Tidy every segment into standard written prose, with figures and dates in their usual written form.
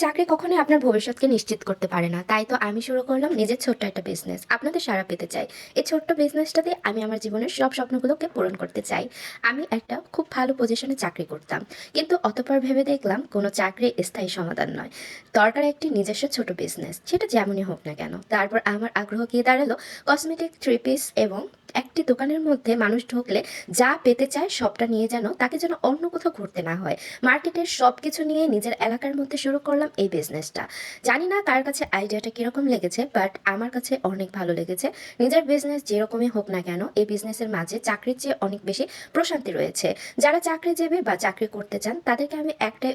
চাকরি কখনোই আপনার ভবিষ্যৎকে নিশ্চিত করতে পারে না। তাই তো আমি শুরু করলাম নিজের ছোট্ট একটা বিজনেস। আপনাদের সাড়া পেতে চাই। এই ছোট্ট বিজনেসটা দিয়ে আমি আমার জীবনের সব স্বপ্নগুলোকে পূরণ করতে চাই। আমি একটা খুব ভালো পজিশনে চাকরি করতাম। কিন্তু অতঃপর ভেবে দেখলাম কোনো চাকরি স্থায়ী সমাধান নয়। দরকার একটি নিজস্ব ছোট বিজনেস। সেটা যেমনই হোক না কেন। তারপর আমার আগ্রহ গিয়ে দাঁড়ালো কসমেটিক থ্রি পিস এবং একটি দোকানের মধ্যে মানুষ ঢুকলে যা পেতে চায় সবটা নিয়ে তাকে যেন অন্য কোথাও ঘুরতে না হয়। মার্কেটের সবকিছু নিয়ে নিজের এলাকার মধ্যে শুরু করলাম এই বিজনেসটা। জানি না কার কাছে আইডিয়াটা কিরকম লেগেছে, বাট আমার কাছে অনেক ভালো লেগেছে। নিজের বিজনেস যেরকমই হোক না কেন, এই বিজনেসের মাঝে চাকরির চেয়ে অনেক বেশি প্রশান্তি রয়েছে। যারা চাকরিজীবী বা চাকরি করতে চান তাদেরকে আমি একটাই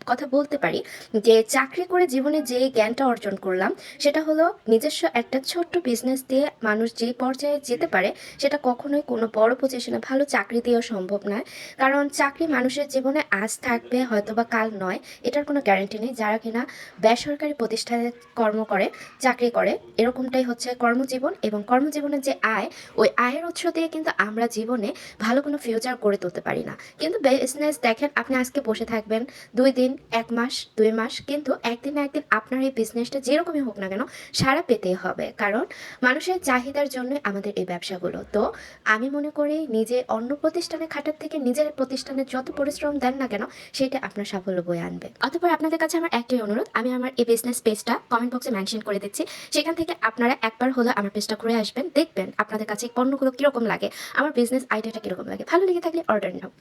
কথা বলতে পারি যে চাকরি করে জীবনে যে জ্ঞানটা অর্জন করলাম সেটা হলো নিজস্ব একটা ছোট্ট বিজনেস দিয়ে মানুষ যে পর্যায়ে যেতে পারে সেটা কখনোই কোনো বড় পজিশনে ভালো চাকরি দিয়েও সম্ভব নয়। কারণ চাকরি মানুষের জীবনে আজ থাকবে হয়তোবা কাল নয়, এটার কোনো গ্যারান্টি নেই। যারা কিনা বেসরকারি প্রতিষ্ঠানে কর্ম করে, চাকরি করে, এরকমটাই হচ্ছে কর্মজীবন। এবং কর্মজীবনের যে আয়, ওই আয়ের উৎস দিয়ে কিন্তু আমরা জীবনে ভালো কোনো ফিউচার গড়ে তুলতে পারি না। কিন্তু বিজনেস দেখেন, আপনি আজকে বসে থাকবেন 2 দিন, 1 মাস, 2 মাস, কিন্তু একদিন না একদিন আপনার এই বিজনেসটা যেরকমই হোক না কেন সাড়া পেতেই হবে। কারণ মানুষের চাহিদার জন্য আমাদের এই ব্যবসাগুলো। তো আমি মনে করি নিজে অন্য প্রতিষ্ঠানে খাটার থেকে নিজের প্রতিষ্ঠানে যত পরিশ্রম দেন না কেন সেটা আপনার সাফল্য বয়ে আনবে। অতঃপর আপনাদের কাছে আমার একটাই অনুরোধ, আমি আমার এই বিজনেস পেজটা কমেন্ট বক্সে মেনশন করে দিচ্ছি। সেখান থেকে আপনারা একবার হলো আমার পেজটা ঘুরে আসবেন, দেখবেন আপনাদের কাছে পণ্যগুলো কিরকম লাগে, আমার বিজনেস আইডিয়াটা কিরকম লাগে। ভালো লেগে থাকলে অর্ডার নাও।